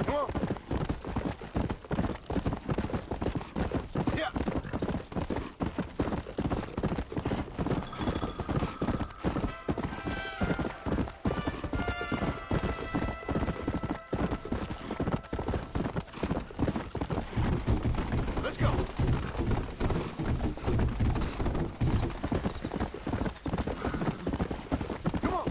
Come on. Yeah. Let's go. Come on.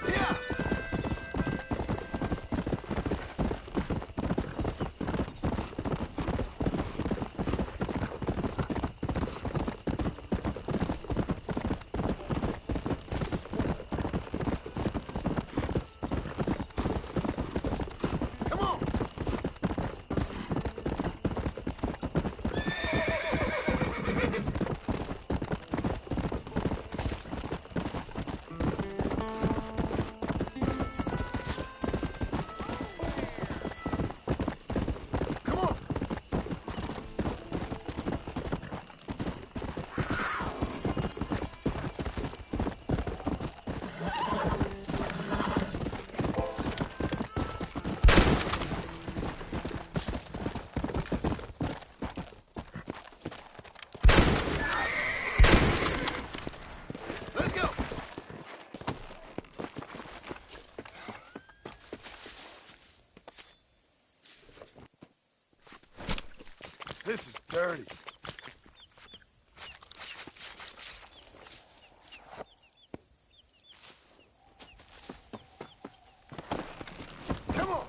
Yeah. Come on. Come on. Let's go. This is dirty. Come on.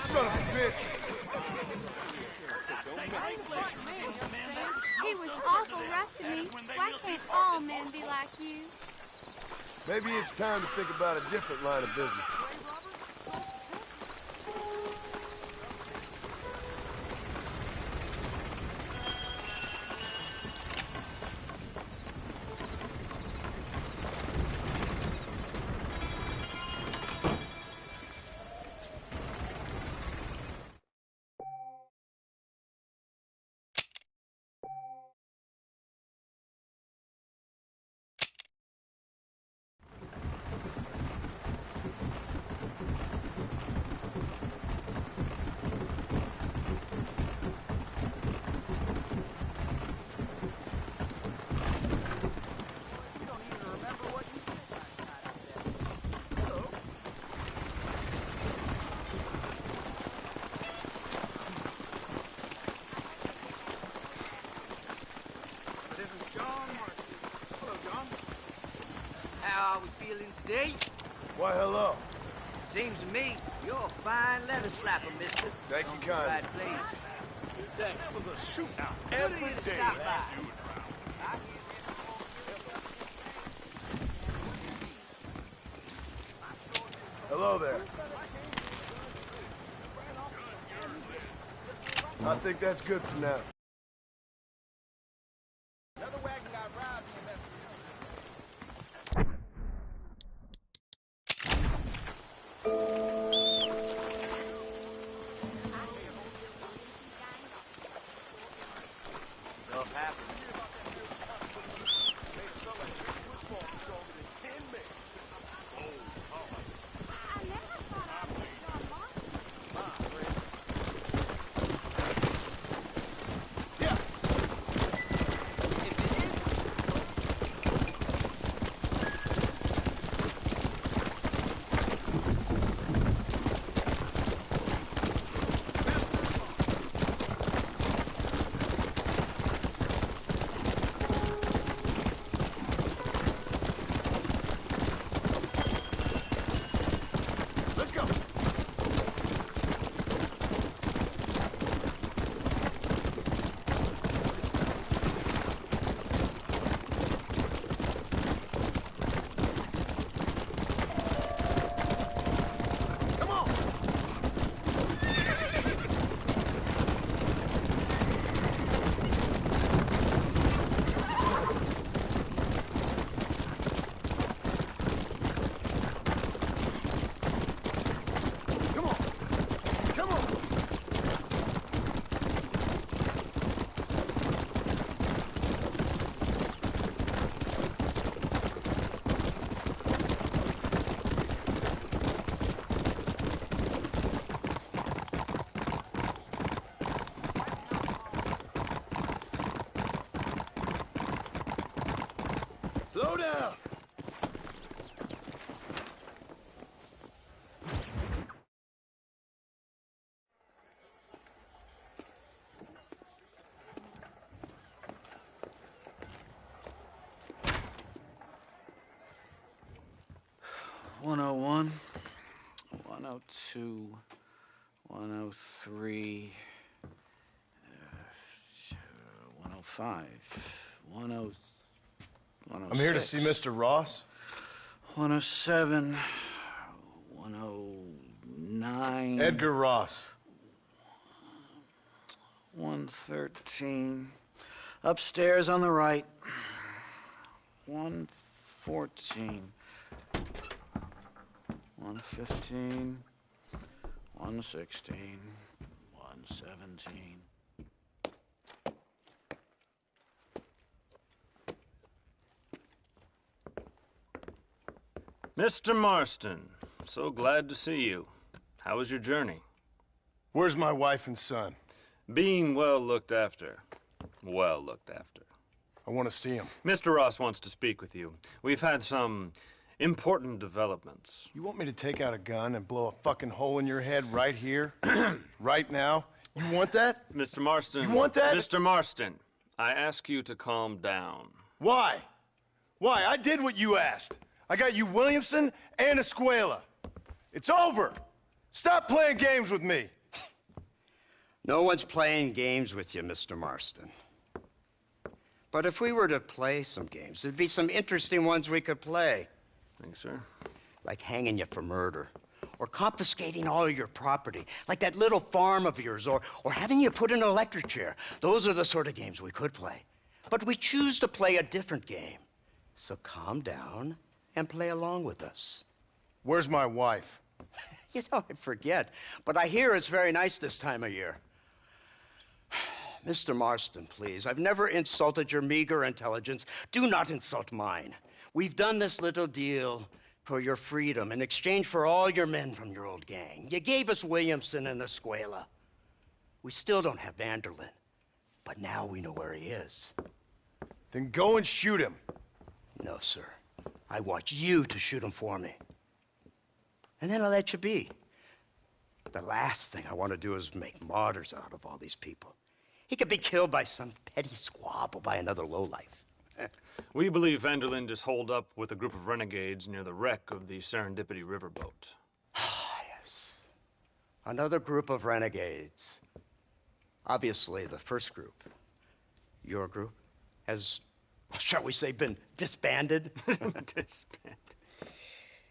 son of a bitch! He was awful rough to me. Why can't all men be like you? Maybe it's time to think about a different line of business. How are we feeling today? Why, hello. Seems to me you're a fine leather slapper, mister. Thank you On the kindly. right place. That was a shootout Good of you every to day. stop by. Hello there. I think that's good for now. Stuff happens. I never thought I'd meet John Martin. Let's go. Come on. Come on. Come on. Slow down. One 101, 102, 103, 105, 106. I'm here to see Mr. Ross. 107, 109. Edgar Ross. 113. Upstairs on the right. 114. 115. 116. 117. Mr. Marston, so glad to see you. How was your journey? Where's my wife and son? Being well looked after. Well looked after. I want to see him. Mr. Ross wants to speak with you. We've had some important developments. You want me to take out a gun and blow a fucking hole in your head right here? Right now? You want that? Mr. Marston. You want that? Mr. Marston, I ask you to calm down. Why? Why? I did what you asked. I got you Williamson and Escuela. It's over. Stop playing games with me. No one's playing games with you, Mr. Marston. But if we were to play some games, there'd be some interesting ones we could play. Thanks, sir. Like hanging you for murder, or confiscating all your property, like that little farm of yours, or having you put in an electric chair. Those are the sort of games we could play. But we choose to play a different game. So calm down and play along with us. Where's my wife? You know, I forget, but I hear it's very nice this time of year. Mr. Marston, please, I've never insulted your meager intelligence. Do not insult mine. We've done this little deal for your freedom in exchange for all your men from your old gang. You gave us Williamson and Escuela. We still don't have Vanderlyn, but now we know where he is. Then go and shoot him. No, sir. I want you to shoot him for me. And then I'll let you be. The last thing I want to do is make martyrs out of all these people. He could be killed by some petty squabble by another lowlife. We believe Vanderlyn is holed up with a group of renegades near the wreck of the Serendipity riverboat. Ah, yes. Another group of renegades. Obviously, the first group, your group, has, shall we say, been disbanded? Disbanded.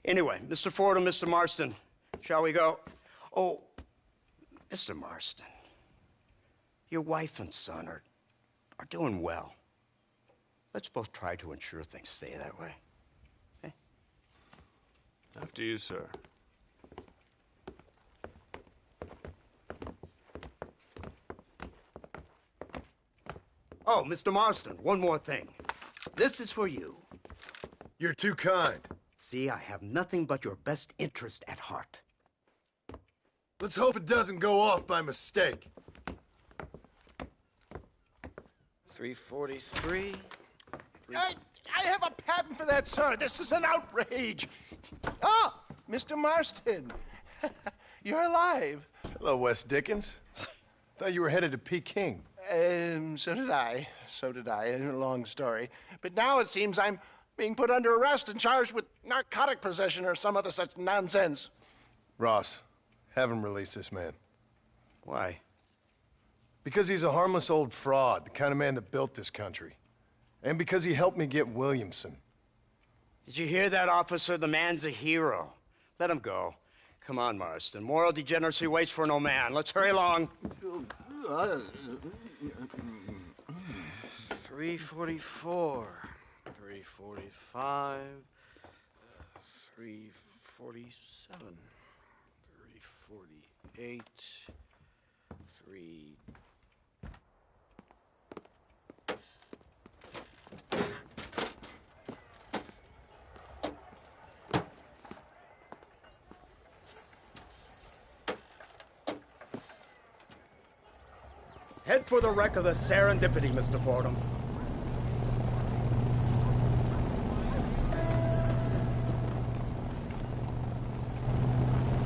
Anyway, Mr. Fordham, Mr. Marston, shall we go? Oh, Mr. Marston, your wife and son are doing well. Let's both try to ensure things stay that way. Okay? After you, sir. Oh, Mr. Marston, one more thing. This is for you. You're too kind. See, I have nothing but your best interest at heart. Let's hope it doesn't go off by mistake. 343. I have a patent for that, sir. This is an outrage. Ah, Mr. Marston. You're alive. Hello, Wes Dickens. Thought you were headed to Peking. So did I. So did I. A long story. But now it seems I'm being put under arrest and charged with narcotic possession or some other such nonsense. Ross, have him release this man. Why? Because he's a harmless old fraud, the kind of man that built this country. And because he helped me get Williamson. Did you hear that, officer? The man's a hero. Let him go. Come on, Marston. Moral degeneracy waits for no man. Let's hurry along. 344. 345. 347. 348. 3... Head for the wreck of the Serendipity, Mr. Fordham.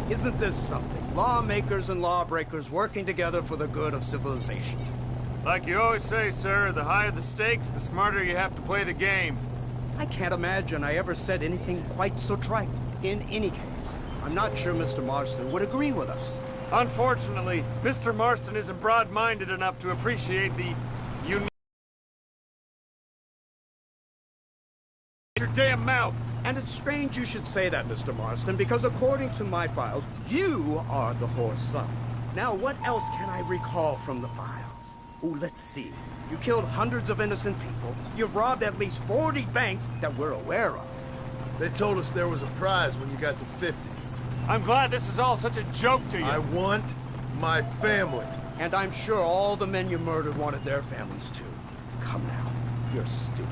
Isn't this something? Lawmakers and lawbreakers working together for the good of civilization. Like you always say, sir, the higher the stakes, the smarter you have to play the game. I can't imagine I ever said anything quite so trite. In any case, I'm not sure Mr. Marston would agree with us. Unfortunately, Mr. Marston isn't broad-minded enough to appreciate the unique... your damn mouth! And it's strange you should say that, Mr. Marston, because according to my files, you are the whore's son. Now, what else can I recall from the files? Oh, let's see. You killed hundreds of innocent people. You've robbed at least 40 banks that we're aware of. They told us there was a prize when you got to 50. I'm glad this is all such a joke to you. I want my family. And I'm sure all the men you murdered wanted their families too. Come now, you're stupid.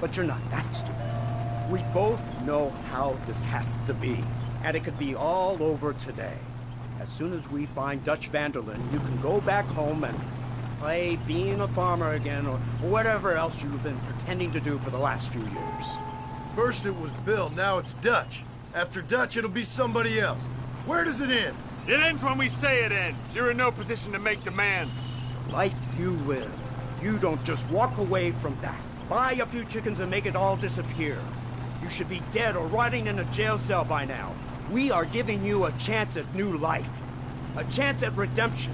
But you're not that stupid. We both know how this has to be. And it could be all over today. As soon as we find Dutch Vanderlyn, you can go back home and play being a farmer again, or whatever else you've been pretending to do for the last few years. First it was Bill, now it's Dutch. After Dutch, it'll be somebody else. Where does it end? It ends when we say it ends. You're in no position to make demands. Like you live. You don't just walk away from that. Buy a few chickens and make it all disappear. You should be dead or rotting in a jail cell by now. We are giving you a chance at new life. A chance at redemption.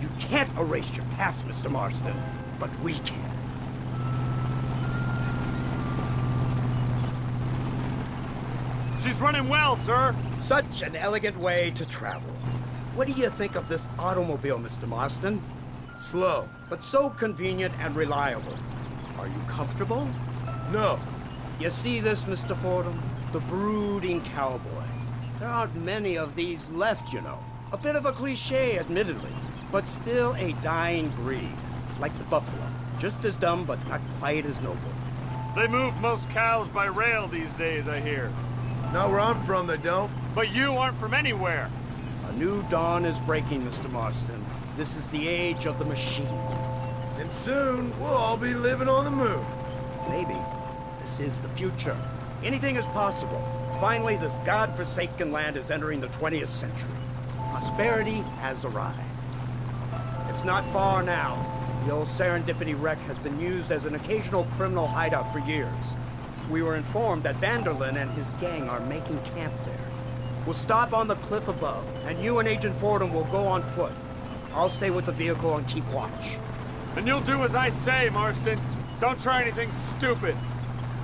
You can't erase your past, Mr. Marston, but we can. She's running well, sir. Such an elegant way to travel. What do you think of this automobile, Mr. Marston? Slow. But so convenient and reliable. Are you comfortable? No. You see this, Mr. Fordham? The brooding cowboy. There aren't many of these left, you know. A bit of a cliche, admittedly, but still a dying breed. Like the buffalo. Just as dumb, but not quite as noble. They move most cows by rail these days, I hear. Not where I'm from, they don't. But you aren't from anywhere. A new dawn is breaking, Mr. Marston. This is the age of the machine. And soon, we'll all be living on the moon. Maybe. This is the future. Anything is possible. Finally, this godforsaken land is entering the 20th century. Prosperity has arrived. It's not far now. The old Serendipity wreck has been used as an occasional criminal hideout for years. We were informed that Vanderlyn and his gang are making camp there. We'll stop on the cliff above, and you and Agent Fordham will go on foot. I'll stay with the vehicle and keep watch. And you'll do as I say, Marston. Don't try anything stupid.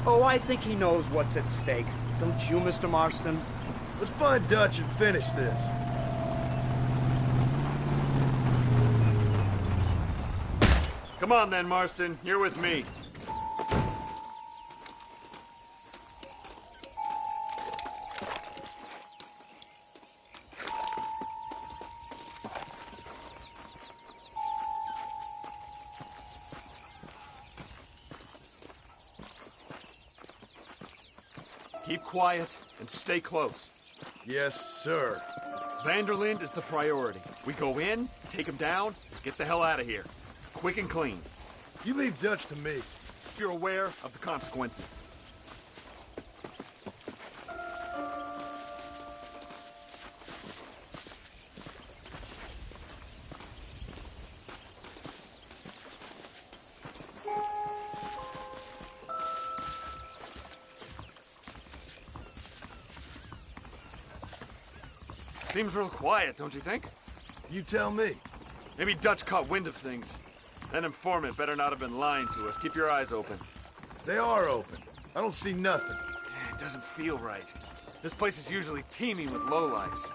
Oh, I think he knows what's at stake. Don't you, Mr. Marston? Let's find Dutch and finish this. Come on then, Marston. You're with me. Keep quiet and stay close. Yes, sir. Vanderlyn is the priority. We go in, take him down, get the hell out of here. Quick and clean. You leave Dutch to me. You're aware of the consequences. Seems real quiet, don't you think? You tell me. Maybe Dutch caught wind of things. That informant better not have been lying to us. Keep your eyes open. They are open. I don't see nothing. It doesn't feel right. This place is usually teeming with lowlifes.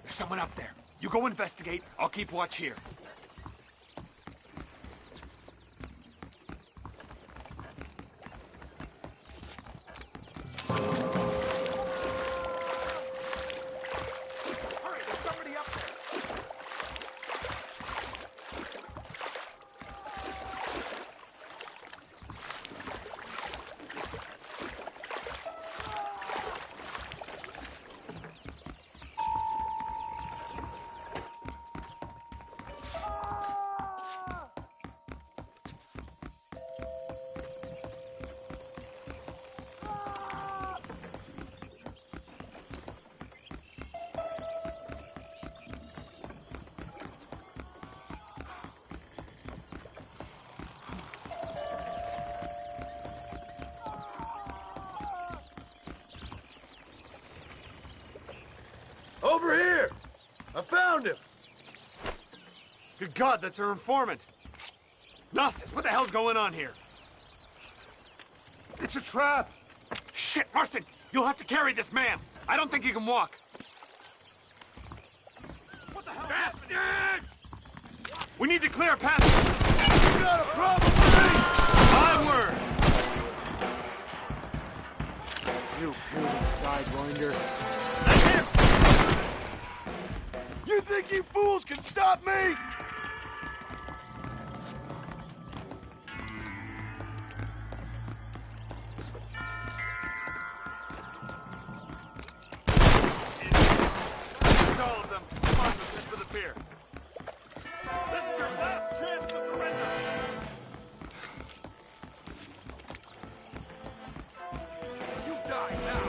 There's someone up there. You go investigate. I'll keep watch here. Over here! I found him! Good God, that's our informant. Gnostis, what the hell's going on here? It's a trap! Shit, Marston! You'll have to carry this man! I don't think he can walk! What the hell? Bastard! We need to clear a path! You got a problem with My word! You puny sidewinder. That's him! me? You think you fools can stop me? It's all of them. Come on, let's head for the pier. This is your last chance to surrender! You die now!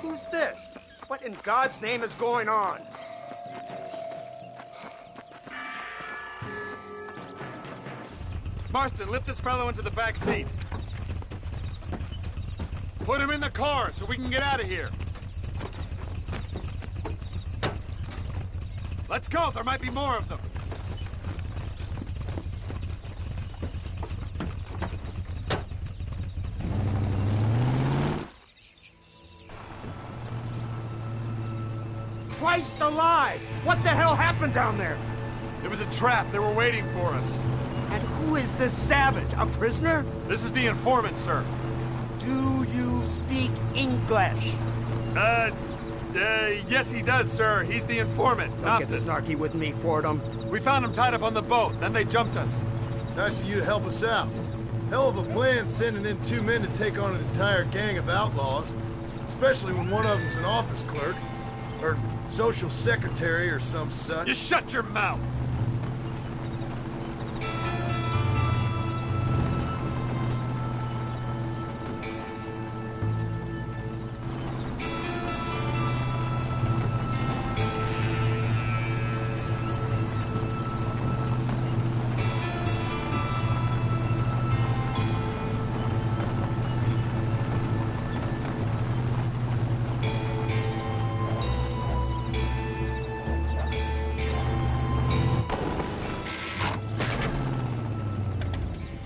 Who's this? What in God's name is going on? Marston, lift this fellow into the back seat. Put him in the car so we can get out of here. Let's go, there might be more of them. Christ alive! What the hell happened down there? It was a trap, they were waiting for us. And who is this savage? A prisoner? This is the informant, sir. Do you speak English? Yes he does, sir. He's the informant, Don't get Nostus. snarky with me, Fordham. We found him tied up on the boat, then they jumped us. Nice of you to help us out. Hell of a plan sending in 2 men to take on an entire gang of outlaws. Especially when one of them's an office clerk. Or social secretary or some such. You shut your mouth!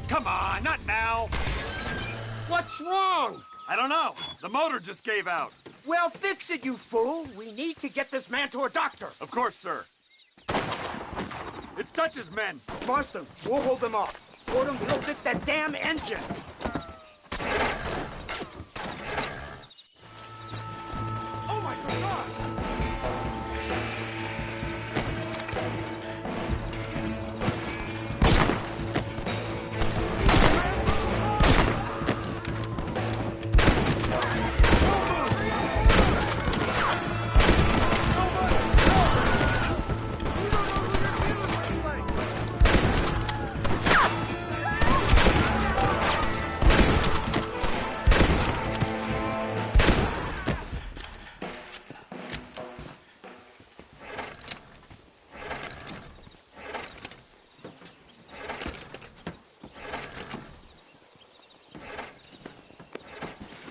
Come on, not now! What's wrong? I don't know. The motor just gave out. Well, fix it, you fool. We need to get this man to a doctor. Of course, sir. It's Dutch's men. Marston, we'll hold them off. Fordham, we'll fix that damn engine. Oh my God!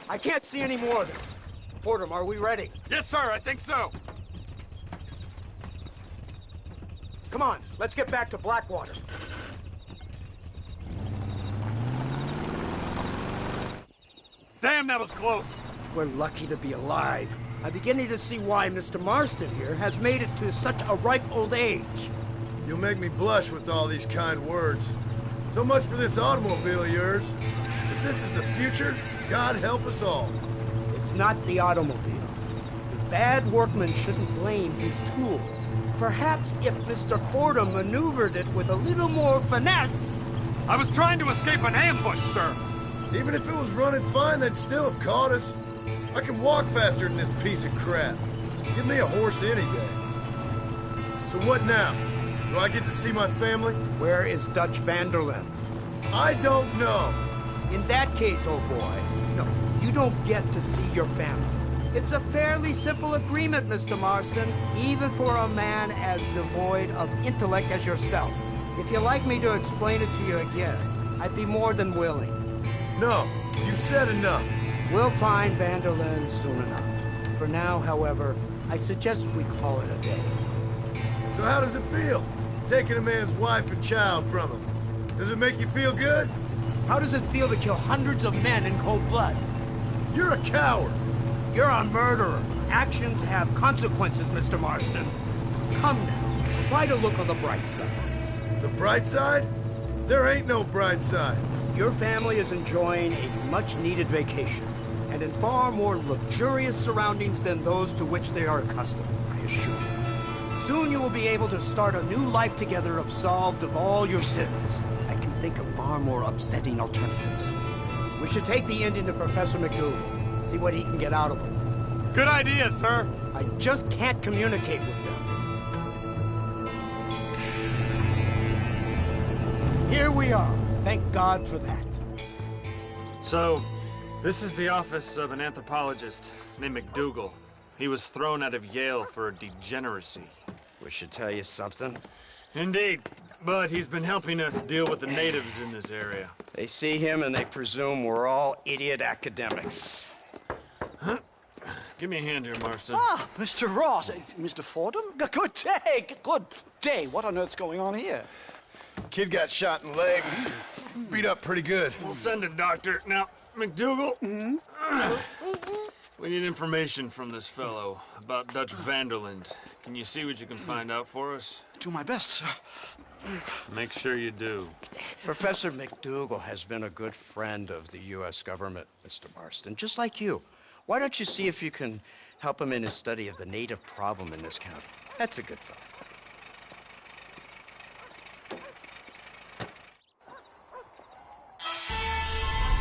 I can't see any more of them. Fordham, are we ready? Yes, sir, I think so. Come on, let's get back to Blackwater. Damn, that was close. We're lucky to be alive. I'm beginning to see why Mr. Marston here has made it to such a ripe old age. You'll make me blush with all these kind words. So much for this automobile of yours. If this is the future, God help us all. It's not the automobile. The bad workman shouldn't blame his tools. Perhaps if Mr. Fordham maneuvered it with a little more finesse... I was trying to escape an ambush, sir. Even if it was running fine, they'd still have caught us. I can walk faster than this piece of crap. Give me a horse any day. So what now? Do I get to see my family? Where is Dutch Vanderlyn? I don't know. In that case, old boy, no, you don't get to see your family. It's a fairly simple agreement, Mr. Marston, even for a man as devoid of intellect as yourself. If you'd like me to explain it to you again, I'd be more than willing. No, you've said enough. We'll find Vanderlyn soon enough. For now, however, I suggest we call it a day. So how does it feel, taking a man's wife and child from him? Does it make you feel good? How does it feel to kill hundreds of men in cold blood? You're a coward. You're a murderer. Actions have consequences, Mr. Marston. Come now, try to look on the bright side. The bright side? There ain't no bright side. Your family is enjoying a much-needed vacation, and in far more luxurious surroundings than those to which they are accustomed, I assure you. Soon you will be able to start a new life together absolved of all your sins. I can think of far more upsetting alternatives. We should take the Indian to Professor McDougal, see what he can get out of him. Good idea, sir. I just can't communicate with them. Here we are. Thank God for that. So, this is the office of an anthropologist named McDougal. He was thrown out of Yale for degeneracy. We should tell you something. Indeed, but he's been helping us deal with the natives in this area. They see him and they presume we're all idiot academics. Give me a hand here, Marston. Ah, Mr. Ross. Mr. Fordham? Good day. Good day. What on earth's going on here? Kid got shot in the leg. Beat up pretty good. We'll send a doctor. Now, McDougal, we need information from this fellow about Dutch Vanderland. Can you see what you can find out for us? Do my best, sir. Make sure you do. Professor McDougal has been a good friend of the U.S. government, Mr. Marston, just like you. Why don't you see if you can help him in his study of the native problem in this county? That's a good fellow.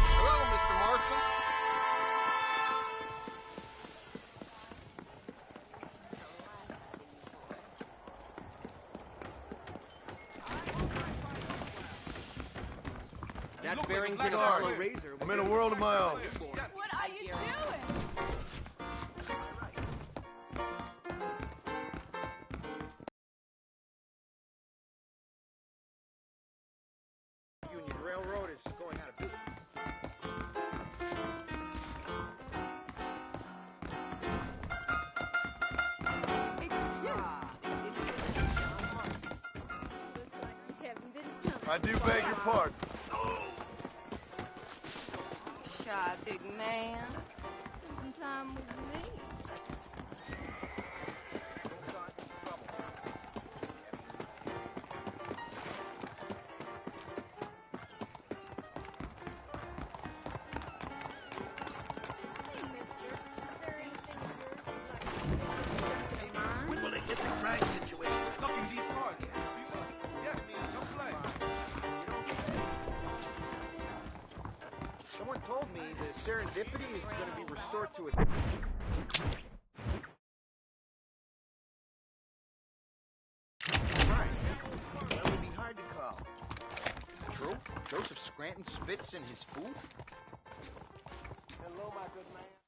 Hello, Mr. Marston. That Barrington Sorry. Apollo razor. I'm in a world of my own. What are you doing? Union Railroad is going out of business. I do beg your pardon. Shy big man. Spend some time with me. When will they get the crime situation? Look in these cars. Yes, come play. Someone told me the serendipity is going to be restored to its... Right. That would be hard to call. True? Joseph Scranton spits in his food? Hello, my good man.